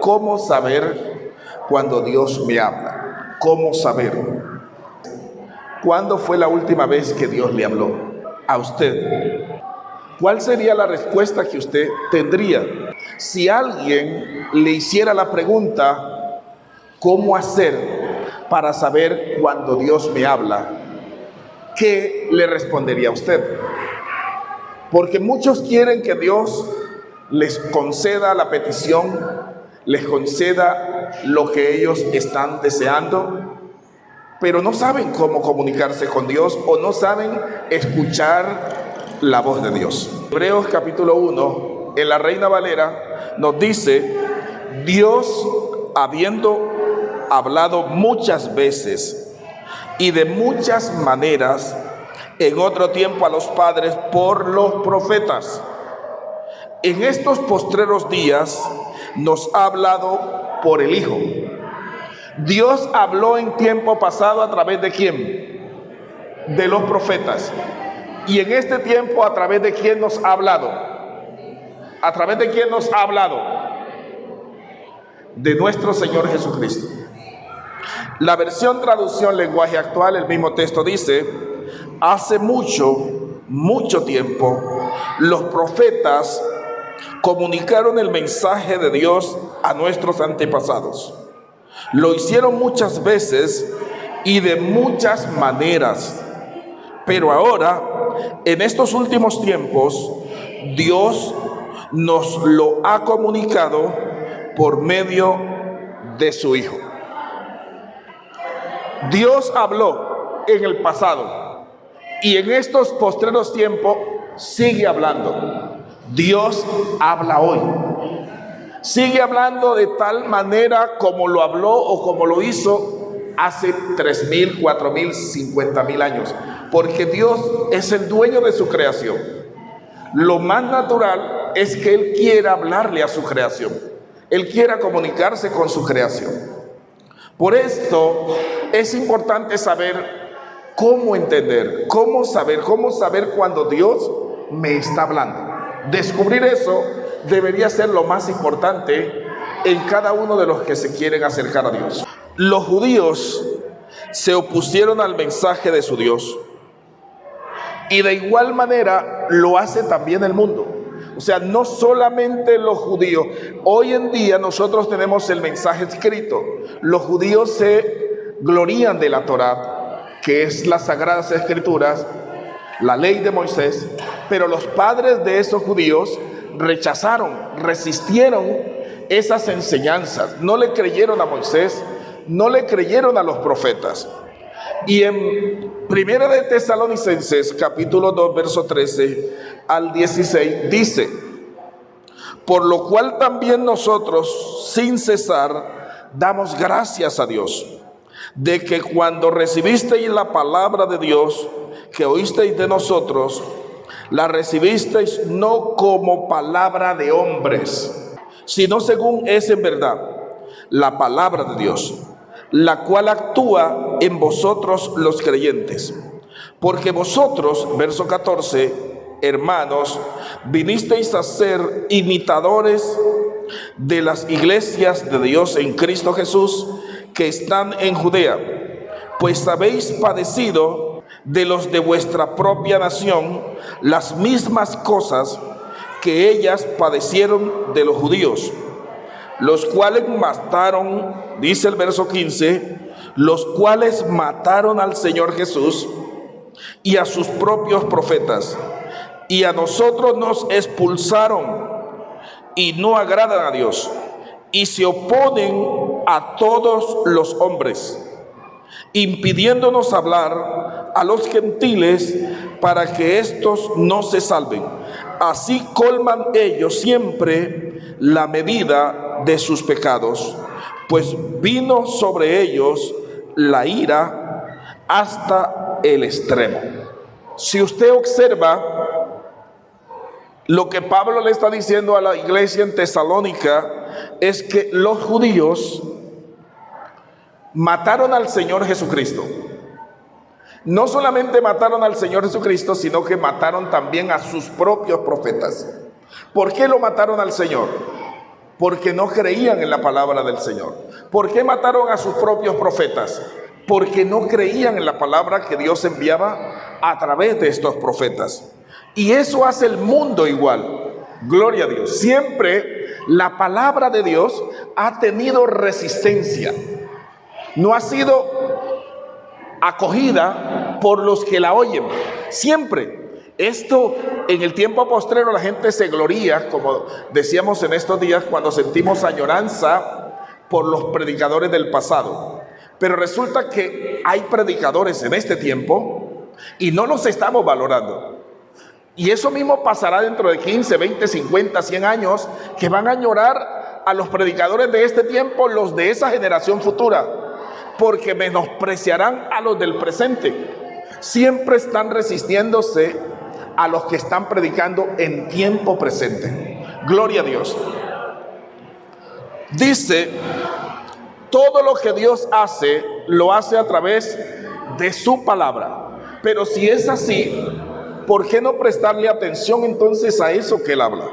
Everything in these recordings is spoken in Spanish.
¿cómo saber cuando Dios me habla? ¿Cómo saber? ¿Cuándo fue la última vez que Dios le habló a usted? ¿Cuál sería la respuesta que usted tendría? Si alguien le hiciera la pregunta, ¿cómo hacer para saber cuando Dios me habla? ¿Qué le respondería a usted? Porque muchos quieren que Dios les conceda la petición, les conceda lo que ellos están deseando, pero no saben cómo comunicarse con Dios o no saben escuchar la voz de Dios. Hebreos capítulo 1, en la Reina Valera, nos dice: Dios, habiendo hablado muchas veces y de muchas maneras en otro tiempo a los padres por los profetas, en estos postreros días nos ha hablado por el Hijo. Dios habló en tiempo pasado ¿a través de quién? De los profetas. Y en este tiempo, ¿a través de quién nos ha hablado? ¿A través de quién nos ha hablado? De nuestro Señor Jesucristo. La versión traducción lenguaje actual, el mismo texto dice: hace mucho tiempo, los profetas comunicaron el mensaje de Dios a nuestros antepasados. Lo hicieron muchas veces y de muchas maneras. Pero ahora, en estos últimos tiempos, Dios nos lo ha comunicado por medio de su Hijo. Dios habló en el pasado y en estos postreros tiempos sigue hablando. Dios habla hoy. Sigue hablando de tal manera como lo habló o como lo hizo hace 3,000, 4,000, 50,000 años, porque Dios es el dueño de su creación. Lo más natural es que Él quiera hablarle a su creación, Él quiera comunicarse con su creación. Por esto es importante saber cómo entender, cómo saber cuando Dios me está hablando. Descubrir eso debería ser lo más importante en cada uno de los que se quieren acercar a Dios. Los judíos se opusieron al mensaje de su Dios y de igual manera lo hace también el mundo. O sea, no solamente los judíos. Hoy en día nosotros tenemos el mensaje escrito. Los judíos se glorían de la Torá, que es las Sagradas Escrituras, la ley de Moisés, pero los padres de esos judíos resistieron esas enseñanzas, no le creyeron a Moisés, no le creyeron a los profetas. Y en Primera de Tesalonicenses, capítulo 2, verso 13 al 16, dice: por lo cual también nosotros, sin cesar, damos gracias a Dios, de que cuando recibisteis la palabra de Dios, que oísteis de nosotros, la recibisteis no como palabra de hombres, sino según es en verdad la palabra de Dios, la cual actúa en vosotros los creyentes. Porque vosotros, verso 14, hermanos, vinisteis a ser imitadores de las iglesias de Dios en Cristo Jesús que están en Judea, pues habéis padecido de los de vuestra propia nación las mismas cosas que ellas padecieron de los judíos, los cuales mataron, dice el verso 15, los cuales mataron al Señor Jesús y a sus propios profetas, y a nosotros nos expulsaron y no agradan a Dios, y se oponen a todos los hombres, impidiéndonos hablar a los gentiles para que éstos no se salven. Así colman ellos siempre la medida de sus pecados, pues vino sobre ellos la ira hasta el extremo. Si usted observa lo que Pablo le está diciendo a la iglesia en Tesalónica, es que los judíos mataron al Señor Jesucristo. No solamente mataron al Señor Jesucristo, sino que mataron también a sus propios profetas. ¿Por qué lo mataron al Señor? Porque no creían en la palabra del Señor. ¿Por qué mataron a sus propios profetas? Porque no creían en la palabra que Dios enviaba a través de estos profetas. Y eso hace el mundo igual. Gloria a Dios. Siempre la palabra de Dios ha tenido resistencia. No ha sido acogida por los que la oyen. Siempre. Esto en el tiempo postrero la gente se gloría, como decíamos en estos días, cuando sentimos añoranza por los predicadores del pasado. Pero resulta que hay predicadores en este tiempo y no los estamos valorando. Y eso mismo pasará dentro de 15, 20, 50, 100 años, que van a añorar a los predicadores de este tiempo, los de esa generación futura, porque menospreciarán a los del presente. Siempre están resistiéndose a los que están predicando en tiempo presente. Gloria a Dios. Dice, todo lo que Dios hace, lo hace a través de su palabra. Pero si es así, ¿por qué no prestarle atención entonces a eso que él habla?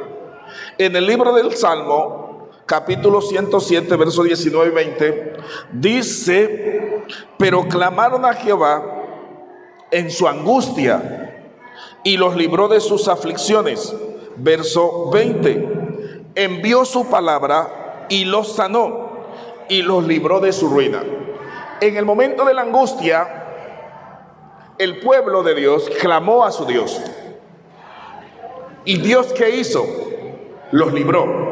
En el libro del Salmo, capítulo 107, versos 19 y 20, dice, pero clamaron a Jehová en su angustia y los libró de sus aflicciones. Verso 20, envió su palabra y los sanó y los libró de su ruina. En el momento de la angustia, el pueblo de Dios clamó a su Dios. ¿Y Dios qué hizo? Los libró.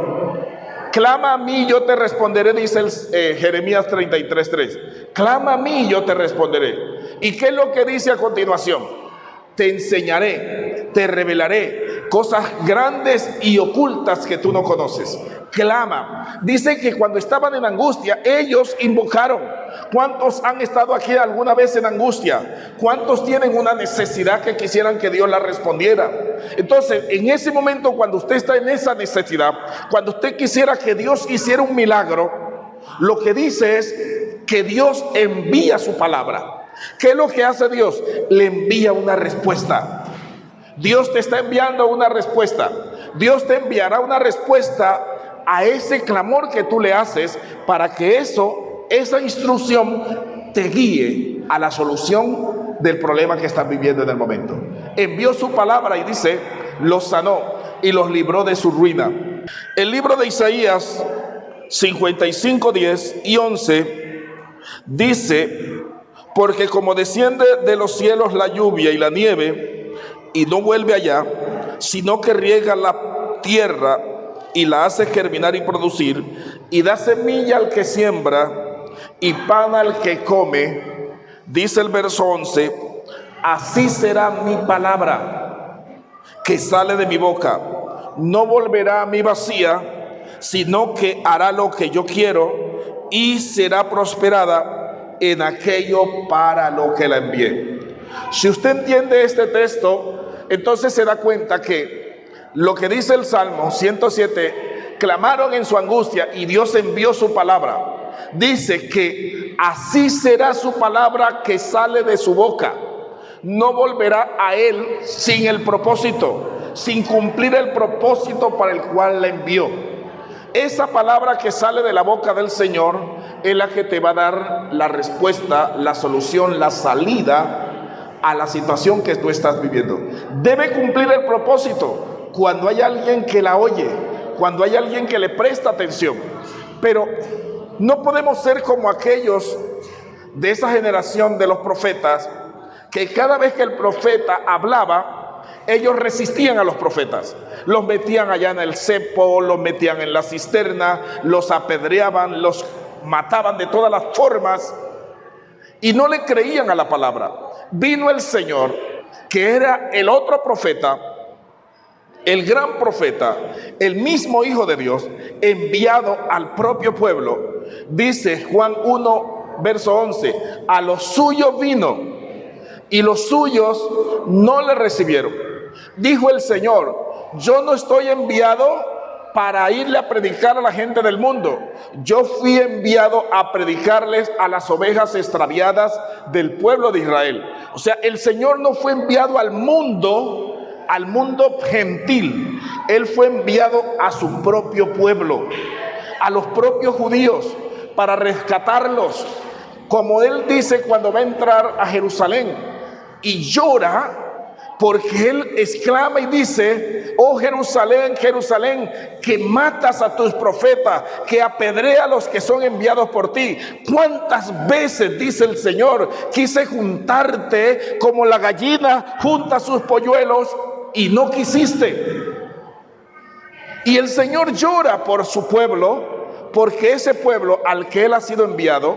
Clama a mí, yo te responderé, dice Jeremías 33:3. Clama a mí, yo te responderé. ¿Y qué es lo que dice a continuación? Te enseñaré, te revelaré cosas grandes y ocultas que tú no conoces. Clama. Dice que cuando estaban en angustia, ellos invocaron. ¿Cuántos han estado aquí alguna vez en angustia? ¿Cuántos tienen una necesidad que quisieran que Dios la respondiera? Entonces, en ese momento, cuando usted está en esa necesidad, cuando usted quisiera que Dios hiciera un milagro, lo que dice es que Dios envía su palabra. ¿Qué es lo que hace Dios? Le envía una respuesta. Dios te está enviando una respuesta. Dios te enviará una respuesta a ese clamor que tú le haces, para que esa instrucción te guíe a la solución del problema que estás viviendo en el momento. Envió su palabra y dice, los sanó y los libró de su ruina. El libro de Isaías 55, 10 y 11 dice, porque como desciende de los cielos la lluvia y la nieve, y no vuelve allá, sino que riega la tierra y la hace germinar y producir, y da semilla al que siembra y pan al que come, dice el verso 11, así será mi palabra que sale de mi boca, no volverá a mí vacía, sino que hará lo que yo quiero y será prosperada en aquello para lo que la envié. Si usted entiende este texto, entonces se da cuenta que lo que dice el Salmo 107, clamaron en su angustia y Dios envió su palabra. Dice que así será su palabra que sale de su boca. No volverá a él sin el propósito, sin cumplir el propósito para el cual la envió. Esa palabra que sale de la boca del Señor es la que te va a dar la respuesta, la solución, la salida a la situación que tú estás viviendo. Debe cumplir el propósito cuando hay alguien que la oye, cuando hay alguien que le presta atención. Pero no podemos ser como aquellos de esa generación de los profetas, que cada vez que el profeta hablaba, ellos resistían a los profetas, los metían allá en el cepo, los metían en la cisterna, los apedreaban, los mataban de todas las formas y no le creían a la palabra. Vino el Señor, que era el otro profeta, el gran profeta, el mismo Hijo de Dios, enviado al propio pueblo. Dice Juan 1, verso 11, a los suyos vino y los suyos no le recibieron. Dijo el Señor, yo no estoy enviado para irle a predicar a la gente del mundo. Yo fui enviado a predicarles a las ovejas extraviadas del pueblo de Israel. O sea, el Señor no fue enviado al mundo gentil. Él fue enviado a su propio pueblo. a los propios judíos para rescatarlos, como él dice cuando va a entrar a Jerusalén, y llora porque él exclama y dice: oh Jerusalén, Jerusalén, que matas a tus profetas, que apedrea a los que son enviados por ti. ¿Cuántas veces, dice el Señor, quise juntarte como la gallina junta sus polluelos y no quisiste? Y el Señor llora por su pueblo, porque ese pueblo al que él ha sido enviado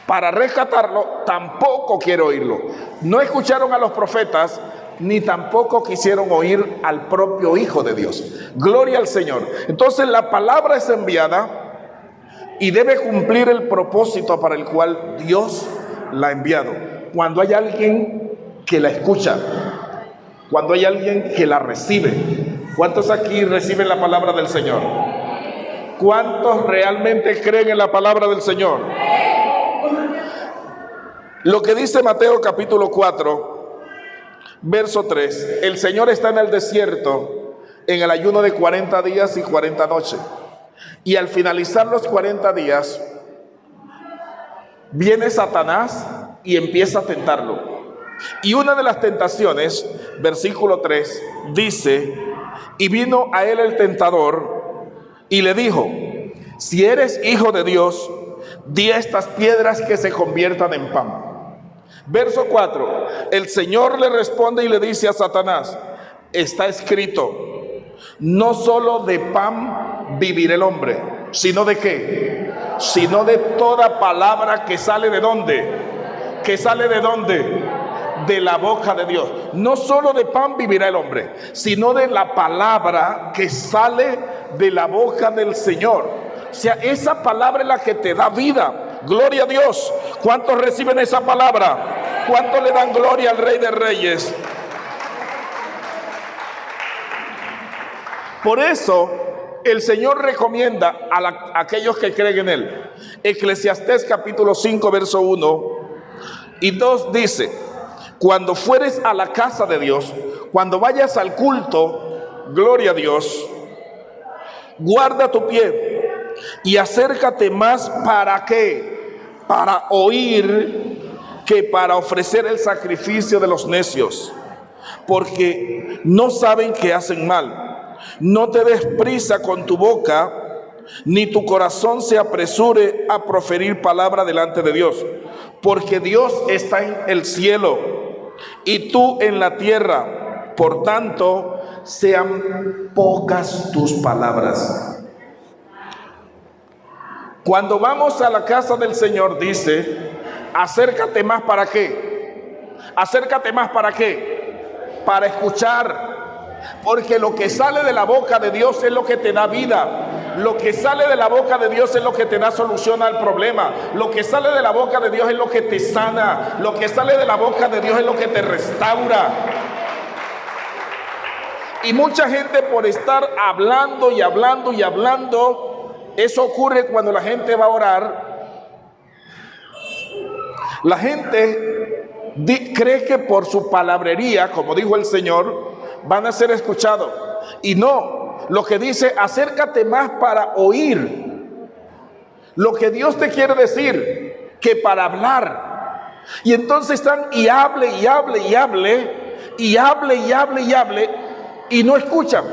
para rescatarlo tampoco quiere oírlo. No escucharon a los profetas, ni tampoco quisieron oír al propio Hijo de Dios. Gloria al Señor. Entonces la palabra es enviada y debe cumplir el propósito para el cual Dios la ha enviado. Cuando hay alguien que la escucha, cuando hay alguien que la recibe. ¿Cuántos aquí reciben la palabra del Señor? ¿Cuántos realmente creen en la palabra del Señor? Lo que dice Mateo capítulo 4, verso 3, el Señor está en el desierto en el ayuno de 40 días y 40 noches. Y al finalizar los 40 días, viene Satanás y empieza a tentarlo. Y una de las tentaciones, versículo 3, dice: y vino a él el tentador y le dijo: si eres hijo de Dios, di a estas piedras que se conviertan en pan. Verso 4, el Señor le responde y le dice a Satanás: está escrito, no solo de pan vivirá el hombre, sino de ¿qué? Sino de toda palabra que sale ¿de dónde? ¿Que sale de dónde? De la boca de Dios. No solo de pan vivirá el hombre, sino de la palabra que sale de la boca del Señor. O sea, esa palabra es la que te da vida. Gloria a Dios. ¿Cuántos reciben esa palabra? ¿Cuántos le dan gloria al Rey de Reyes? Por eso el Señor recomienda a aquellos que creen en Él. Eclesiastés capítulo 5 verso 1 y 2 dice: cuando fueres a la casa de Dios, cuando vayas al culto, gloria a Dios, guarda tu pie y acércate más. ¿Para qué? Para oír, que para ofrecer el sacrificio de los necios, porque no saben que hacen mal. No te des prisa con tu boca, ni tu corazón se apresure a proferir palabra delante de Dios, porque Dios está en el cielo y tú en la tierra. Por tanto, sean pocas tus palabras. Cuando vamos a la casa del Señor, dice: acércate más. ¿Para qué? Acércate más. ¿Para qué? Para escuchar. Porque lo que sale de la boca de Dios es lo que te da vida. Lo que sale de la boca de Dios es lo que te da solución al problema. Lo que sale de la boca de Dios es lo que te sana. Lo que sale de la boca de Dios es lo que te restaura. Y mucha gente, por estar hablando y hablando y hablando, eso ocurre cuando la gente va a orar. La gente cree que por su palabrería, como dijo el Señor, van a ser escuchados. Y no, lo que dice: acércate más para oír lo que Dios te quiere decir, que para hablar. Y entonces están y hable y hable y hable y hable y hable y hable y no escuchan.